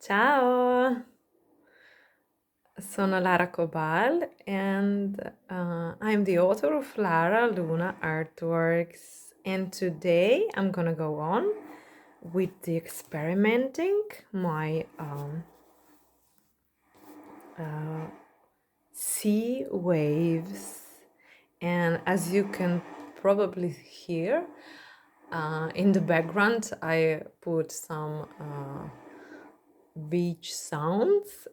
Ciao, sono Lara Cobal and I'm the author of Lara Luna Artworks. And today I'm gonna go on with the experimenting my sea waves. And as you can probably hear, in the background I put some beach sounds,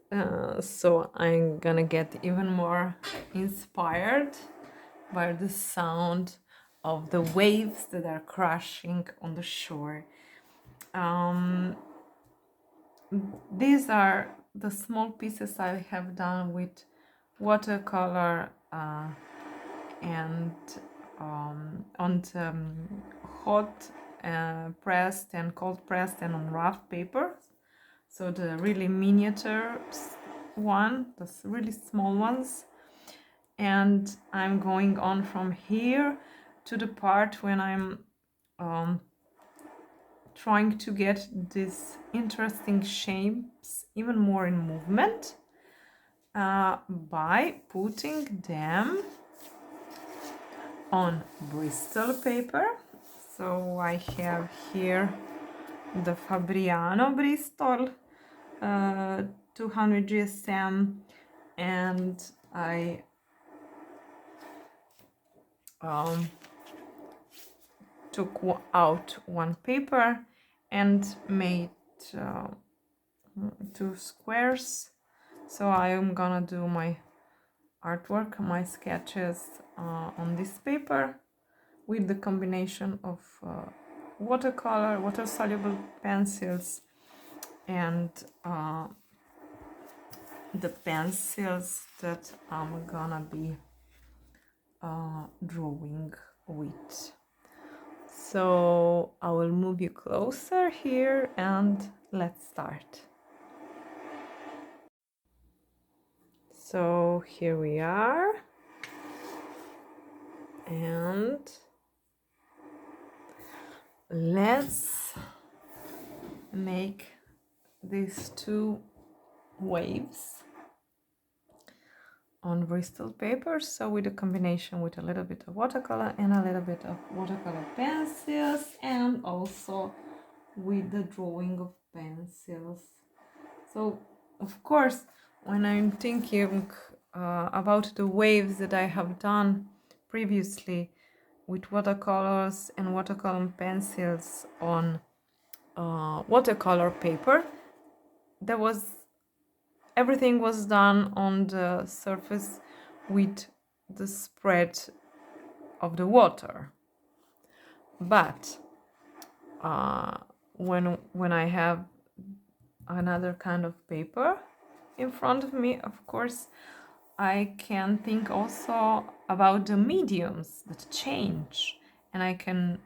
so I'm gonna get even more inspired by the sound of the waves that are crashing on the shore. um, these are the small pieces I have done with watercolor and on the, hot pressed and cold pressed and on rough paper. So the really miniature one, the really small ones. And I'm going on from here to the part when I'm trying to get these interesting shapes even more in movement by putting them on Bristol paper. So I have here the Fabriano Bristol 200 GSM, and I took out one paper and made two squares. So I am gonna do my artwork, my sketches on this paper with the combination of watercolor, water soluble pencils, and the pencils that I'm gonna be drawing with. So I will move you closer here and let's start. So here we are, and let's make these two waves on Bristol paper. So with a combination with a little bit of watercolor and a little bit of watercolor pencils, and also with the drawing of pencils. So of course, when I'm thinking about the waves that I have done previously with watercolors and watercolor pencils on watercolor paper, there was everything was done on the surface with the spread of the water. But when I have another kind of paper in front of me, of course, I can think also about the mediums that change, and I can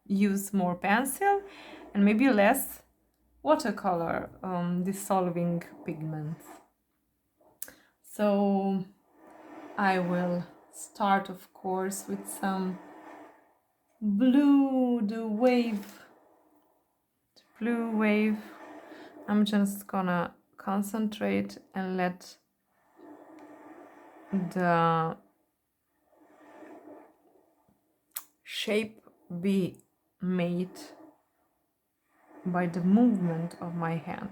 use more pencil and maybe less watercolor dissolving pigments. So I will start, of course, with some blue, the blue wave. I'm just gonna concentrate and let the shape be made by the movement of my hand.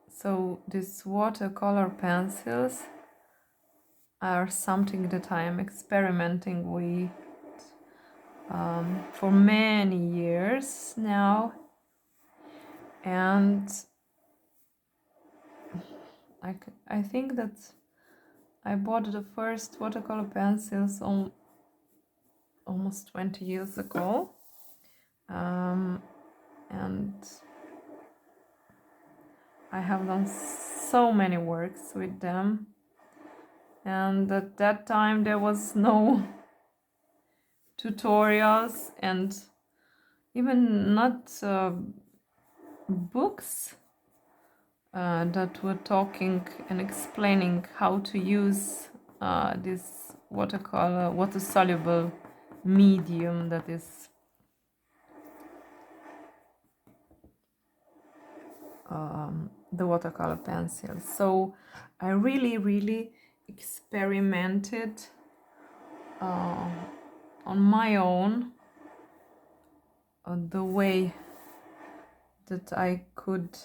So these watercolor pencils are something that I am experimenting with for many years now, and I think that I bought the first watercolor pencils almost 20 years ago, and I have done so many works with them, and at that time there was no tutorials and even not books that were talking and explaining how to use these watercolor, water soluble medium that is the watercolor pencil. So I really experimented on my own the way that I could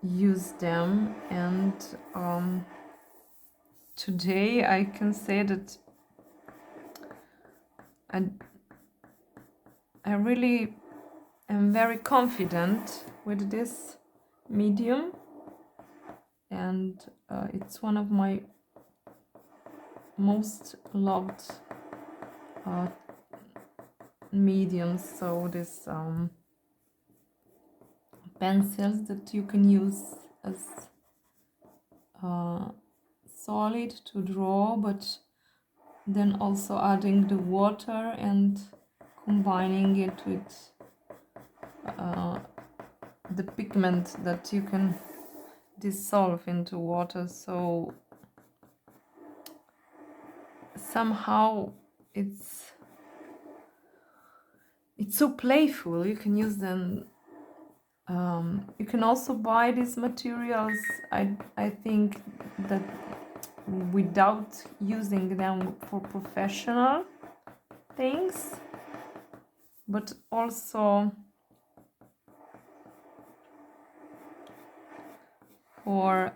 use them, and today I can say that I really am very confident with this medium, and it's one of my most loved mediums. So this pencils that you can use as solid to draw, but then also adding the water and combining it with the pigment that you can dissolve into water. So somehow it's so playful. You can use them. You can also buy these materials. I think that without using them for professional things, but also for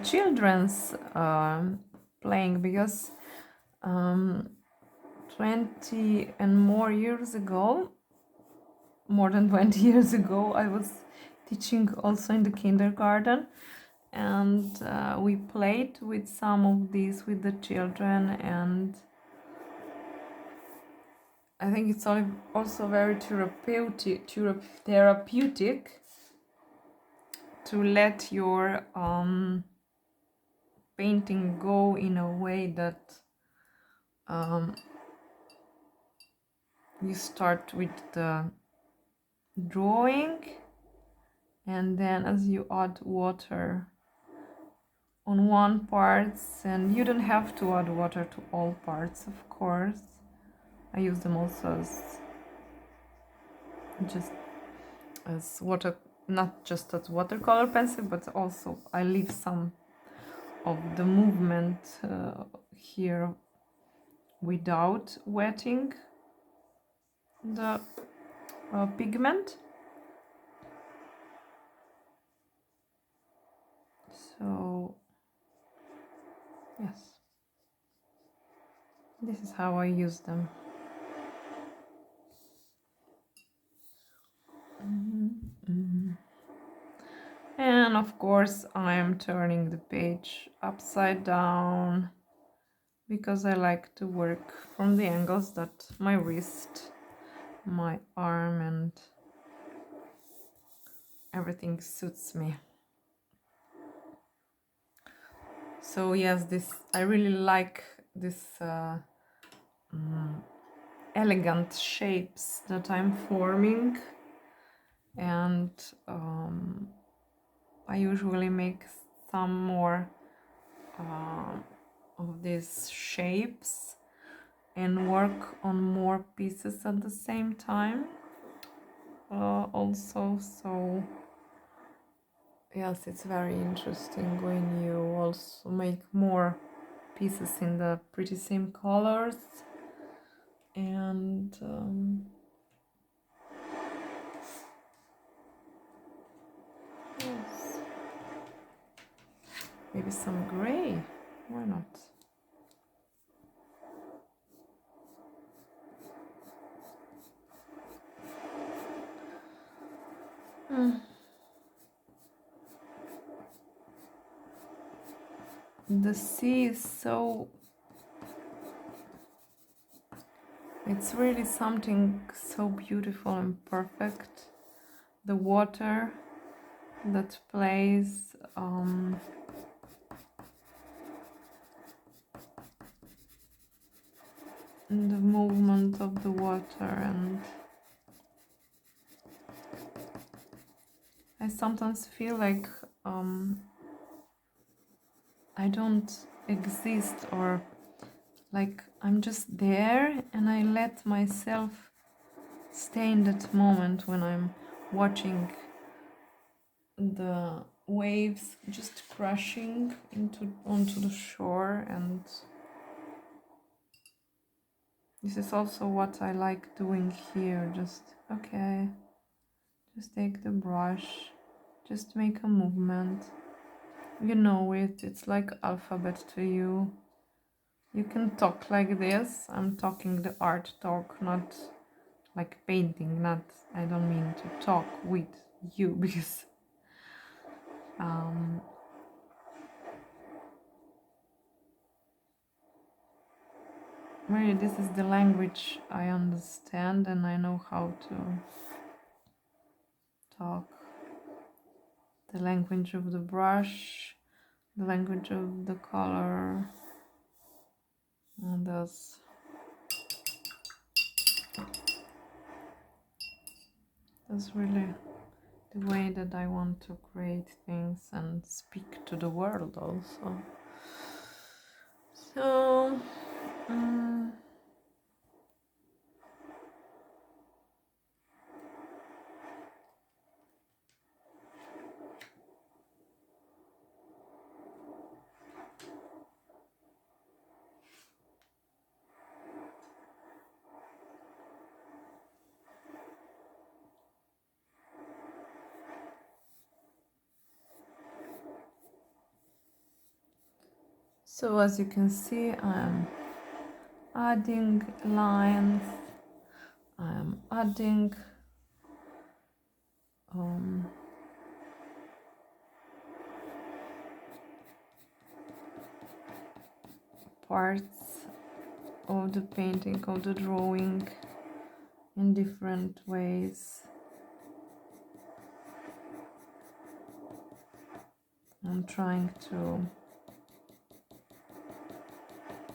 children's playing, because 20 and more years ago, more than 20 years ago, I was teaching also in the kindergarten, and we played with some of these with the children, and I think it's also very therapeutic to let your painting go in a way that you start with the drawing, and then as you add water on one part, and you don't have to add water to all parts, of course. I use them also as water, not just as watercolor pencil, but also I leave some of the movement here without wetting the pigment. So yes, this is how I use them. And of course I am turning the page upside down, because I like to work from the angles that my wrist, my arm, and everything suits me. So yes, I really like this elegant shapes that I'm forming, and I usually make some more of these shapes and work on more pieces at the same time also. So yes, it's very interesting when you also make more pieces in the pretty same colors, and yes, maybe some gray, why not? The sea is so, it's really something so beautiful and perfect. The water that plays the movement of the water, and I sometimes feel like I don't exist, or like I'm just there and I let myself stay in that moment when I'm watching the waves just crashing onto the shore. And this is also what I like doing here. Just okay, just take the brush, just make a movement. You know it, it's like alphabet to you. You can talk like this. I'm talking the art talk, not like painting, not, I don't mean to talk with you because really this is the language I understand and I know how to talk. The language of the brush, the language of the color, and that's really the way that I want to create things and speak to the world also. So so as you can see, I'm adding lines, I'm adding parts of the painting, of the drawing in different ways. I'm trying to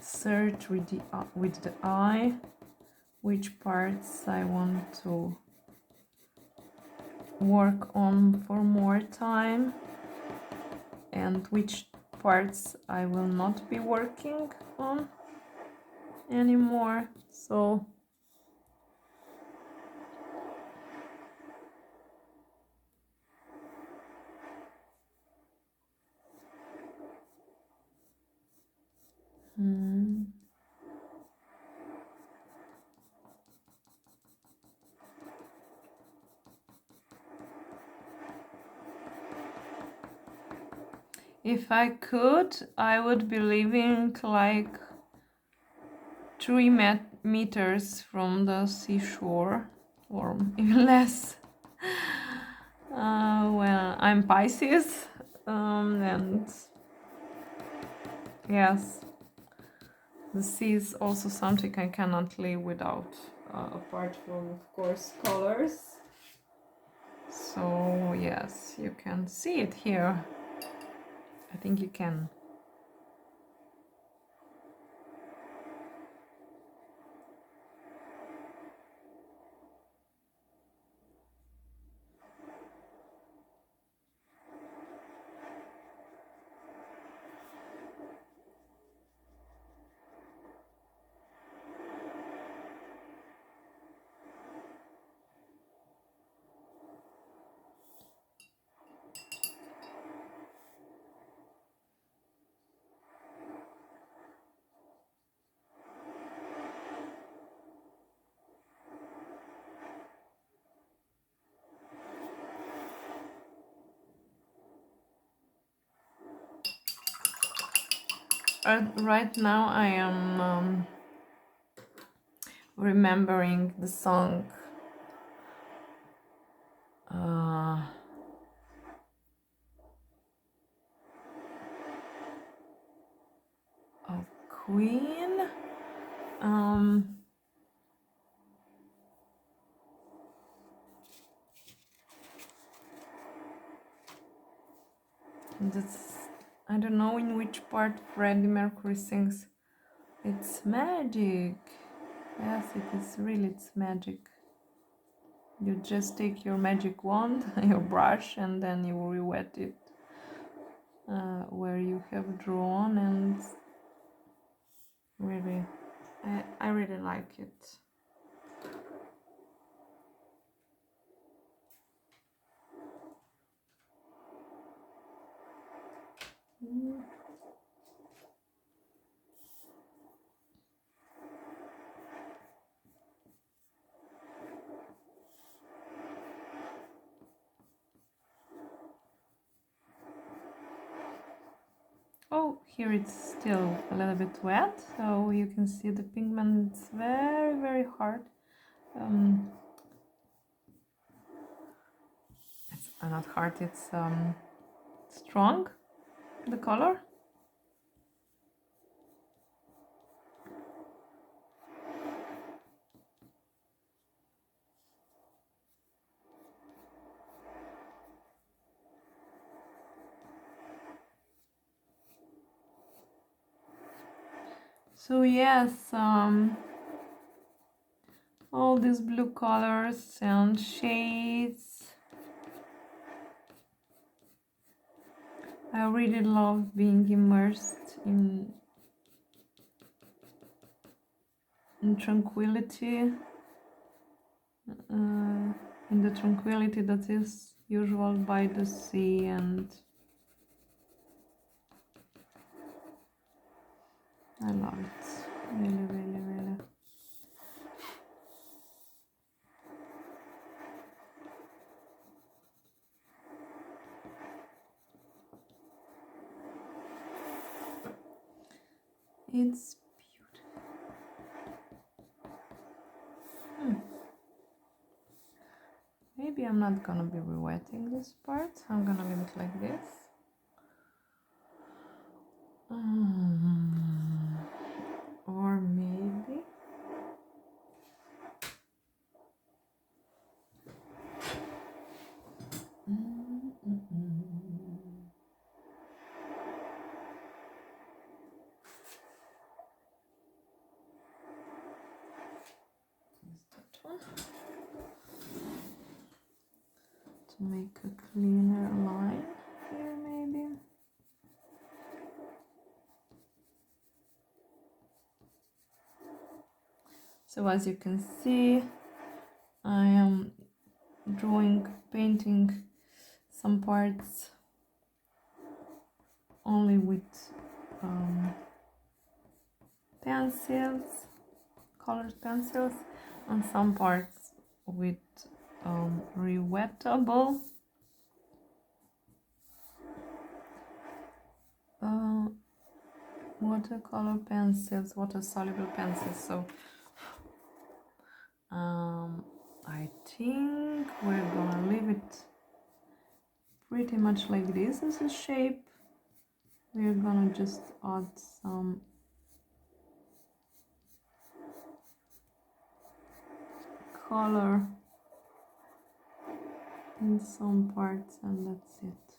search with the eye which parts I want to work on for more time and which parts I will not be working on anymore. So if I could, I would be living like 3 meters from the seashore, or even less. Well, I'm Pisces, and yes, the sea is also something I cannot live without, apart from, of course, colors. So yes, you can see it here. I think you can. Right now I am remembering the song of Queen. That's, I don't know in which part Freddie Mercury sings "It's Magic." Yes, it is really, it's magic. You just take your magic wand, your brush, and then you re-wet it where you have drawn, and really, I really like it. Oh, here it's still a little bit wet, so you can see the pigment is very, very hard. It's not hard, it's strong, the color. So yes, all these blue colors and shades. I really love being immersed in tranquility, in the tranquility that is usual by the sea, and I love it, really, really, really. It's beautiful. Maybe I'm not gonna be rewetting this part. I'm gonna leave it like this. Or maybe that one to make a cleaner line here, maybe. So as you can see, I am painting some parts only with pencils, colored pencils, and some parts with rewettable watercolor pencils, water soluble pencils. So I think we're gonna leave it pretty much like this as a shape. We're gonna just add some color in some parts, and that's it.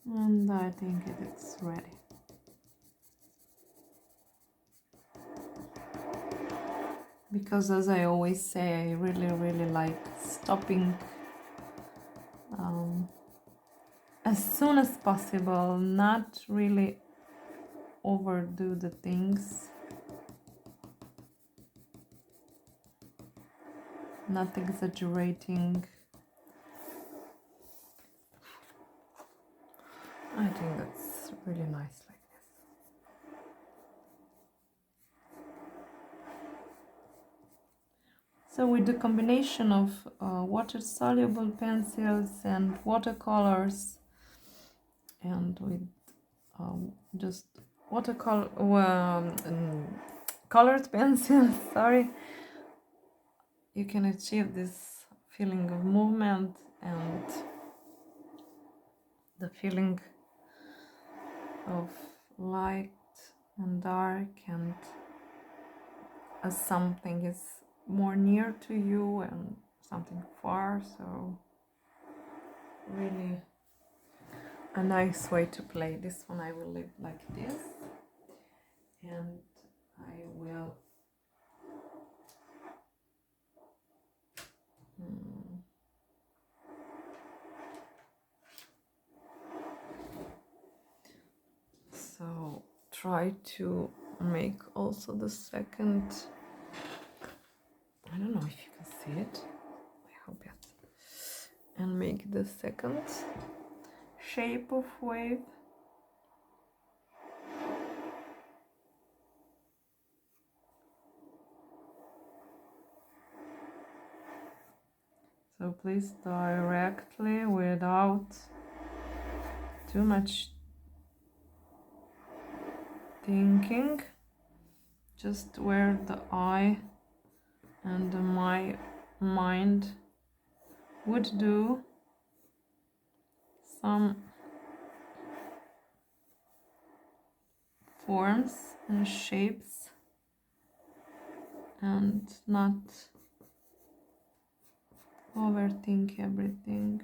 And I think it's ready. Because as I always say, I really, really like stopping as soon as possible, not really overdo the things, not exaggerating. I think that's really nice like this. So with the combination of water-soluble pencils and watercolors, and with just watercolor colored pencils, sorry, you can achieve this feeling of movement and the feeling of light and dark, and as something is more near to you and something far. So really a nice way to play. This one I will leave like this. and I will so try to make also the second. I don't know if you can see it. I hope yes. And make the second shape of wave. So please directly without too much thinking, just where the eye and my mind would do some forms and shapes and not overthink everything.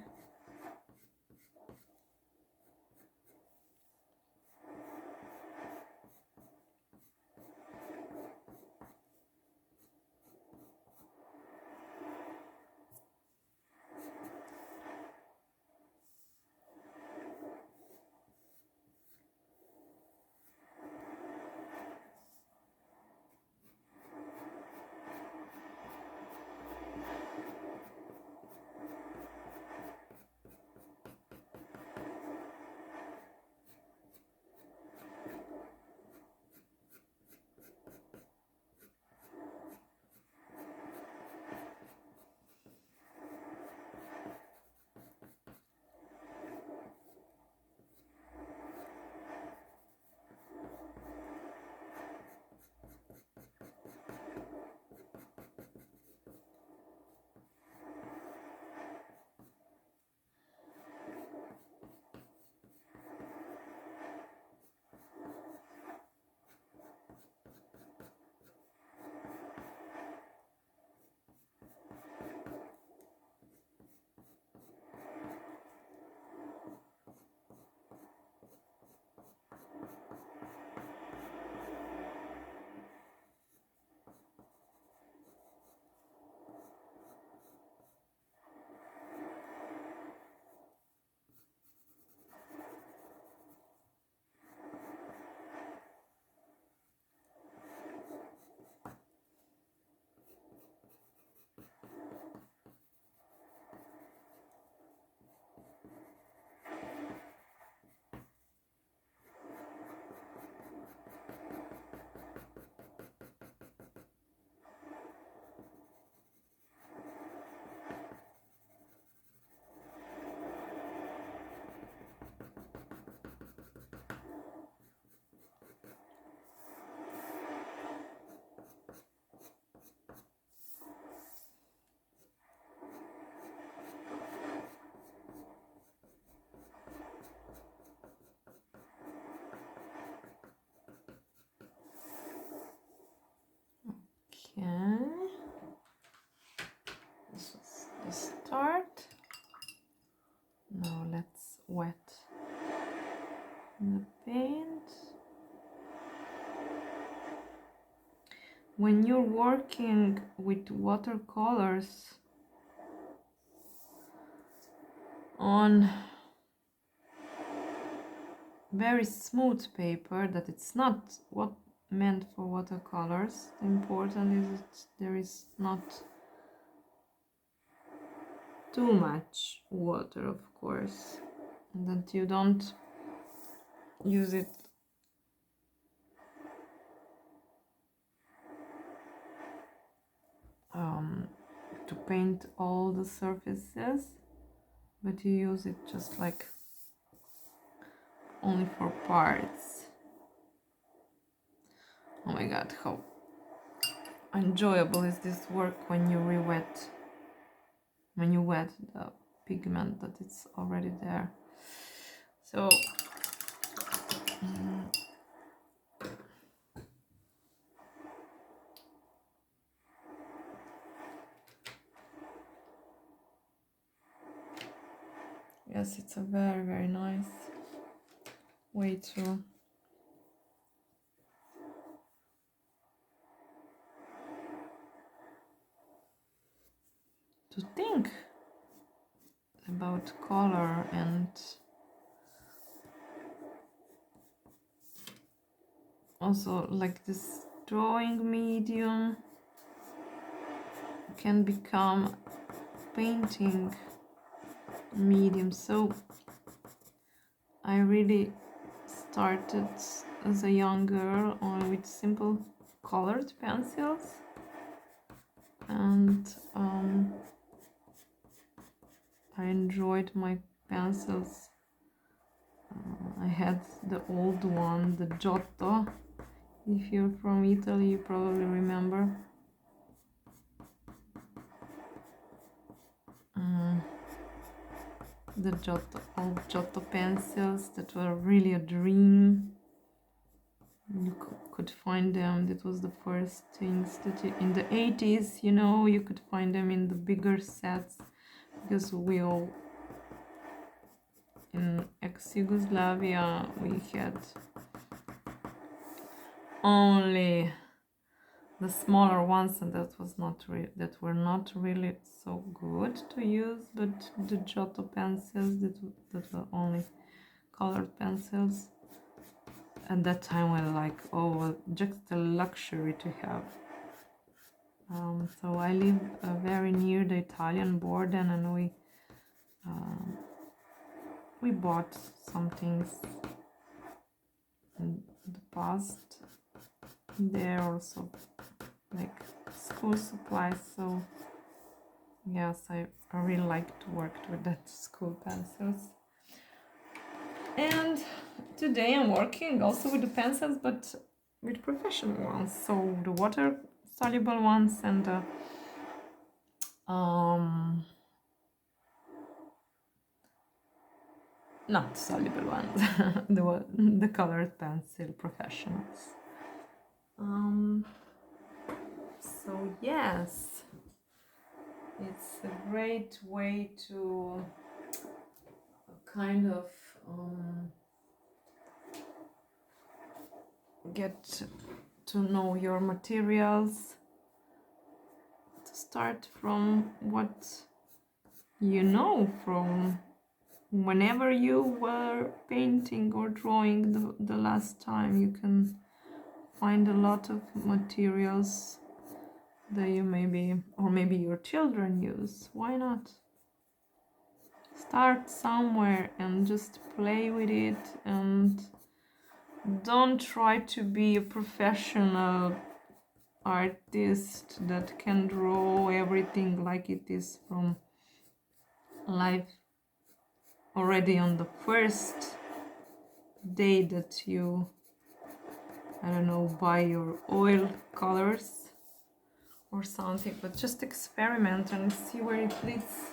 Okay, this was the start. Now let's wet the paint. When you're working with watercolors on very smooth paper, that it's not what meant for watercolors, the important is that there is not too much water, of course, and that you don't use it to paint all the surfaces, but you use it just like only for parts. Oh my god, how enjoyable is this work when you wet the pigment that it's already there. So yes, it's a very, very nice way to about color, and also like this drawing medium can become painting medium. So I really started as a young girl only with simple colored pencils, and I enjoyed my pencils. I had the old one, the Giotto. If you're from Italy, you probably remember. The Giotto, old Giotto pencils that were really a dream. You could find them. That was the first things that in the 80s, you know, you could find them in the bigger sets, because we all in ex-Yugoslavia we had only the smaller ones, and that were not really so good to use. But the Giotto pencils that were only colored pencils at that time were like, oh, just a luxury to have. So I live very near the Italian border, and we bought some things in the past there also, like school supplies. So yes, I really like to work with that school pencils. And today I'm working also with the pencils, but with professional ones, so the water soluble ones and the not soluble ones, the colored pencil professionals. So yes, it's a great way to kind of get to know your materials, to start from what you know from whenever you were painting or drawing the last time. You can find a lot of materials that you maybe your children use. Why not? Start somewhere and just play with it, and don't try to be a professional artist that can draw everything like it is from life already on the first day that you, I don't know, buy your oil colors or something. But just experiment and see where it leads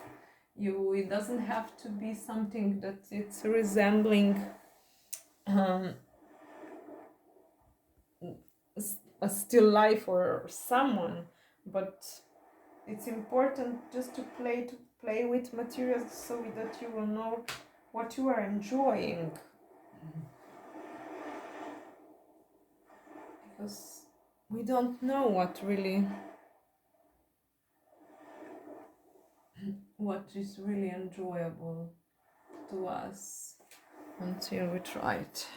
you. It doesn't have to be something that it's resembling a still life or someone, but it's important just to play with materials so that you will know what you are enjoying, because we don't know what is really enjoyable to us until we try it.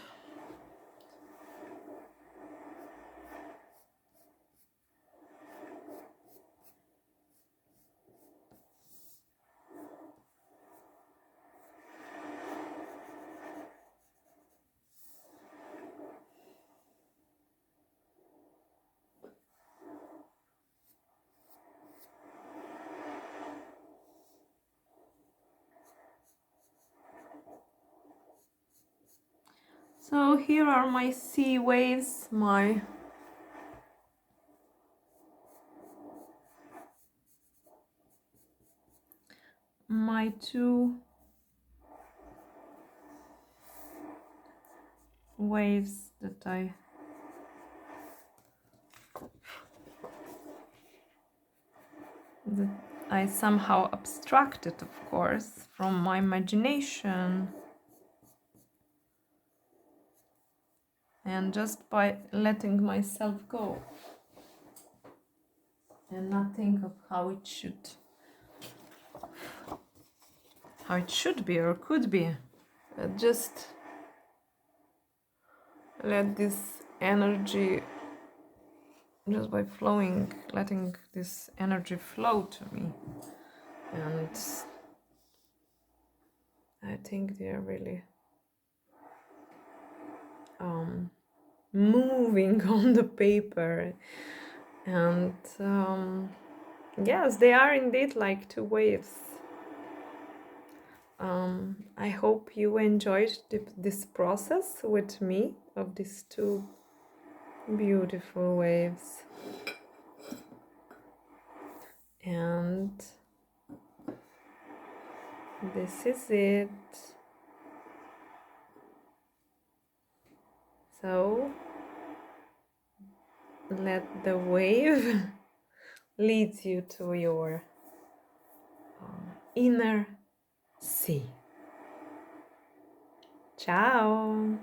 So here are my sea waves, my two waves that I somehow abstracted, of course, from my imagination. And just by letting myself go and not think of how it should how it should be or could be. Just let this energy, just by flowing, letting this energy flow to me. And I think they're really moving on the paper. And yes, they are indeed like two waves. I hope you enjoyed this process with me of these two beautiful waves. And this is it. So let the wave lead you to your inner sea. Ciao!